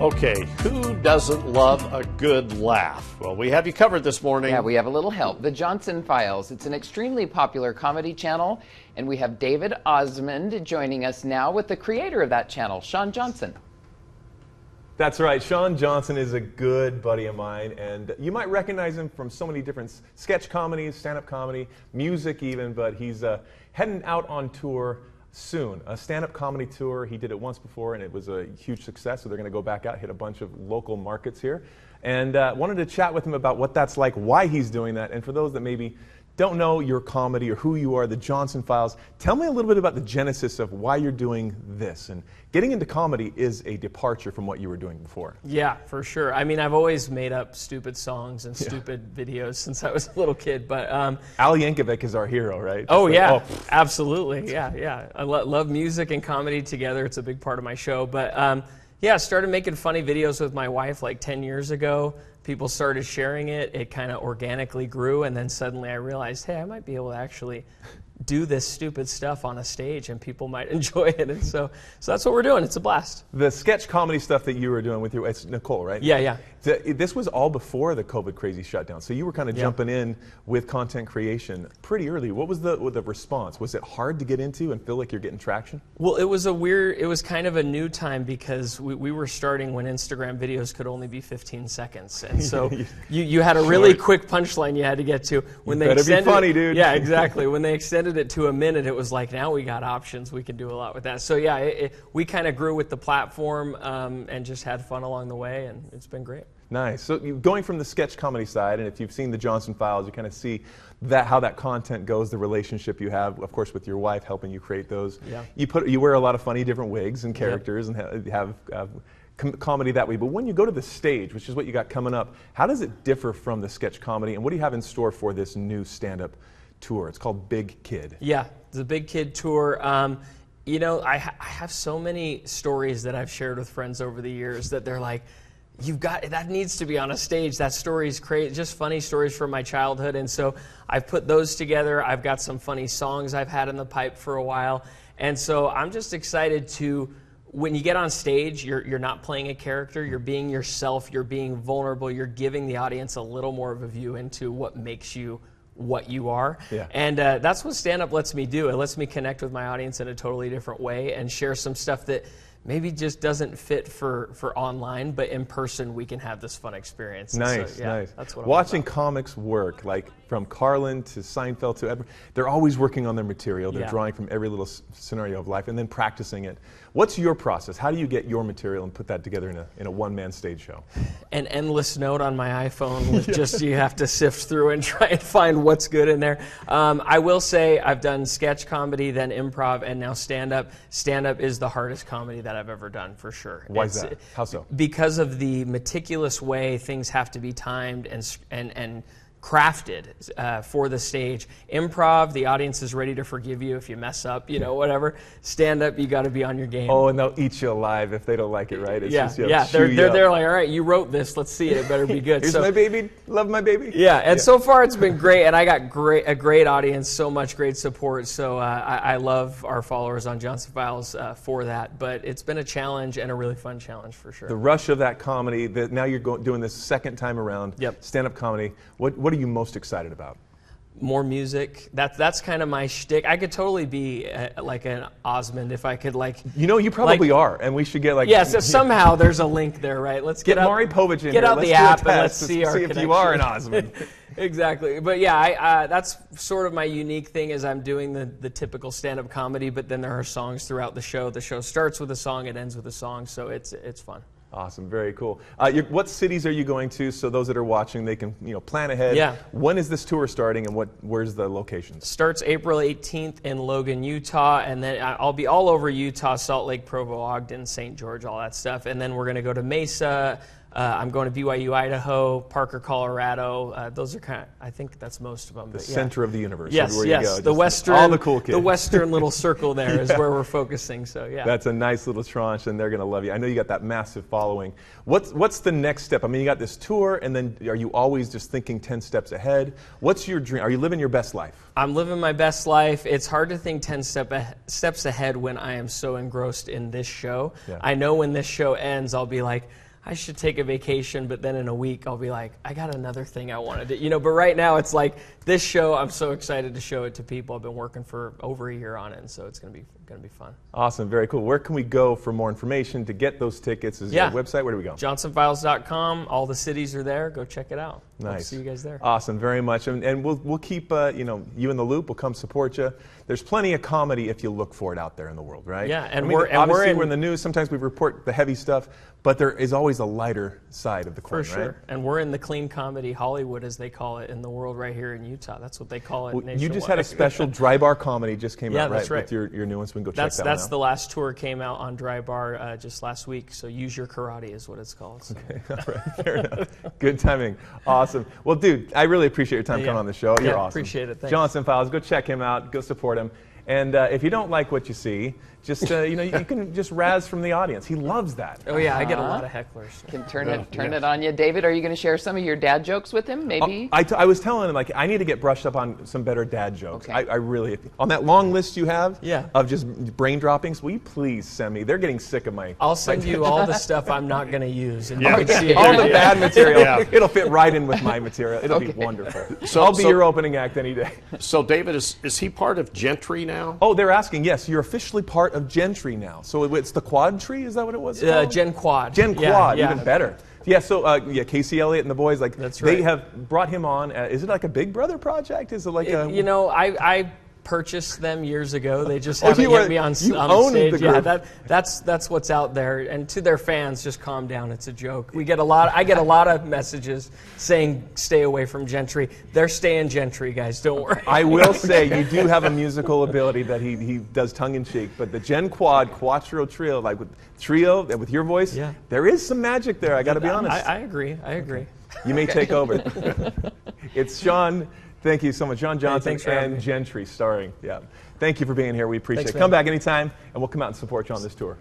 Okay, who doesn't love a good laugh? Well, we have you covered this morning. Yeah, we have a little help. The Johnson Files. It's an extremely popular comedy channel, and we have David Osmond joining us now with the creator of that channel, Shaun Johnson. That's right. Shaun Johnson is a good buddy of mine, and you might recognize him from so many different sketch comedies, stand-up comedy, music even, but he's heading out on tour soon, a stand-up comedy tour. He did it once before and it was a huge success, so they're going to go back out, hit a bunch of local markets here, and wanted to chat with him about what that's like, why he's doing that, and for those that maybe don't know your comedy or who you are, the Johnson Files, tell me a little bit about the genesis of why you're doing this. And getting into comedy is a departure from what you were doing before. Yeah, for sure. I mean, I've always made up stupid songs and stupid videos since I was a little kid, but Al Yankovic is our hero, right? Oh, yeah, absolutely. Yeah. I love music and comedy together. It's a big part of my show. But yeah, I started making funny videos with my wife like 10 years ago. People started sharing it. It kind of organically grew, and then suddenly I realized, hey, I might be able to actually do this stupid stuff on a stage, and people might enjoy it. And so that's what we're doing. It's a blast. The sketch comedy stuff that you were doing with it's Nicole, right? Yeah. This was all before the COVID crazy shutdown, so you were kind of jumping in with content creation pretty early. What was the response? Was it hard to get into and feel like you're getting traction? Well, it was kind of a new time because we were starting when Instagram videos could only be 15 seconds. And so you had a really quick punchline you had to get to. When they better be funny, dude. Yeah, exactly. When they extended it to a minute, it was like, now we got options. We can do a lot with that. So yeah, we kind of grew with the platform and just had fun along the way, and it's been great. Nice. So going from the sketch comedy side, and if you've seen the Johnson Files, you kind of see that how that content goes, the relationship you have, of course, with your wife helping you create those. Yeah. You wear a lot of funny different wigs and characters and have comedy that way. But when you go to the stage, which is what you got coming up, how does it differ from the sketch comedy, and what do you have in store for this new stand-up tour? It's called Big Kid. Yeah, the Big Kid tour. You know, I have so many stories that I've shared with friends over the years that they're like, that needs to be on a stage. That story's crazy, just funny stories from my childhood. And so I've put those together. I've got some funny songs I've had in the pipe for a while. And so I'm just excited to, when you get on stage, you're not playing a character, you're being yourself, you're being vulnerable, you're giving the audience a little more of a view into what makes you what you are. Yeah. And that's what stand-up lets me do. It lets me connect with my audience in a totally different way and share some stuff that maybe just doesn't fit for online, but in person we can have this fun experience. Nice, so, yeah, nice. That's what Watching comics work, like from Carlin to Seinfeld to Edward, they're always working on their material. They're drawing from every little scenario of life and then practicing it. What's your process? How do you get your material and put that together in a one-man stage show? An endless note on my iPhone with just you have to sift through and try and find what's good in there. I will say I've done sketch comedy, then improv, and now stand-up. Stand-up is the hardest comedy that I've ever done, for sure. Why is that? How so? Because of the meticulous way things have to be timed and crafted for the stage. Improv, the audience is ready to forgive you if you mess up, whatever. Stand up, you got to be on your game. Oh, and they'll eat you alive if they don't like it, right? It's They're like, all right, you wrote this, let's see it. It better be good. Here's my baby, love my baby. Yeah, and so far it's been great, and I got a great audience, so much great support. So I love our followers on Johnson Files for that. But it's been a challenge and a really fun challenge for sure. The rush of that comedy, now you're doing this second time around. Yep. Stand-up comedy. What are you most excited about? More music. That's kind of my shtick. I could totally be like an Osmond if I could You probably are, and we should get Yeah, so somehow there's a link there, right? Let's get Maury Povich in get here. out let's the do app a test and let's see our if you are an Osmond. Exactly. But yeah, that's sort of my unique thing is I'm doing the typical stand-up comedy, but then there are songs throughout the show. The show starts with a song, it ends with a song, so it's fun. Awesome, very cool. What cities are you going to so those that are watching, they can plan ahead? Yeah. When is this tour starting and where's the locations? Starts April 18th in Logan, Utah, and then I'll be all over Utah, Salt Lake, Provo, Ogden, St. George, all that stuff. And then we're going to go to Mesa. I'm going to BYU, Idaho, Parker, Colorado. Those are I think that's most of them. The center of the universe. Yes, where yes. You go. All the cool kids. The western little circle there is where we're focusing. So yeah. That's a nice little tranche, and they're going to love you. I know you got that massive following. What's the next step? I mean, you got this tour, and then are you always just thinking 10 steps ahead? What's your dream? Are you living your best life? I'm living my best life. It's hard to think 10 steps ahead when I am so engrossed in this show. Yeah. I know when this show ends, I'll be like, I should take a vacation, but then in a week I'll be like, I got another thing I wanted to, but right now it's like this show, I'm so excited to show it to people. I've been working for over a year on it, and so it's going to be fun. Awesome, very cool. Where can we go for more information to get those tickets? Is there a website? Where do we go? JohnsonFiles.com. All the cities are there. Go check it out. Nice. Hope to see you guys there. Awesome, very much. And we'll keep you in the loop. We'll come support you. There's plenty of comedy if you look for it out there in the world, right? Yeah, and obviously we're in the news. Sometimes we report the heavy stuff, but there is always a lighter side of the coin, for sure. right? And we're in the clean comedy Hollywood, as they call it, in the world right here in Utah. That's what they call it nationwide. You just had a special Dry Bar comedy just came out, right? That's right. With your new ones. We can go check that That's out. the last tour came out on Dry Bar just last week. So Use Your Karate is what it's called. So. Okay, all right, fair enough. Good timing. Awesome. Well, dude, I really appreciate your time coming on the show. You're awesome. Appreciate it. Thanks. Johnson Files, go check him out. Go support him. And if you don't like what you see, just you can just razz from the audience. He loves that. Oh yeah, I get a lot of hecklers. Can turn it on you, David. Are you going to share some of your dad jokes with him? Maybe. I was telling him I need to get brushed up on some better dad jokes. Okay. I really on that long list you have Yeah. of just brain droppings. Will you please send me? They're getting sick of my. I'll send you all the stuff I'm not going to use. And Yeah. you can see it. All the bad material. Yeah. It'll fit right in with my material. It'll be wonderful. So I'll be your opening act any day. So David, is he part of Gentry now? Oh, they're asking. Yes, you're officially part of Gentry now. So it's the Quad Tree. Is that what it was? called? Gen Quad. Gen Quad, Yeah. even better. Yeah. So Casey Elliott and the boys, That's they right. have brought him on. Is it like a Big Brother project? Is it like a? I purchased them years ago. They just Oh, haven't you yet were- me on you on owned stage. the Yeah, group. that's what's out there. And to their fans, just calm down. It's a joke. I get a lot of messages saying stay away from Gentry. They're staying Gentry, guys. Don't worry. I will say you do have a musical ability that he does tongue in cheek, but the Gen Quad Quattro Trio, like with trio and with your voice, there is some magic there. I got to be honest. I agree. You may take over. It's Shaun. Thank you so much, Shaun Johnson thanks for having and me. Gentry starring. Yeah. Thank you for being here. We appreciate Thanks, it. Come man. back anytime, and we'll come out and support you on this tour.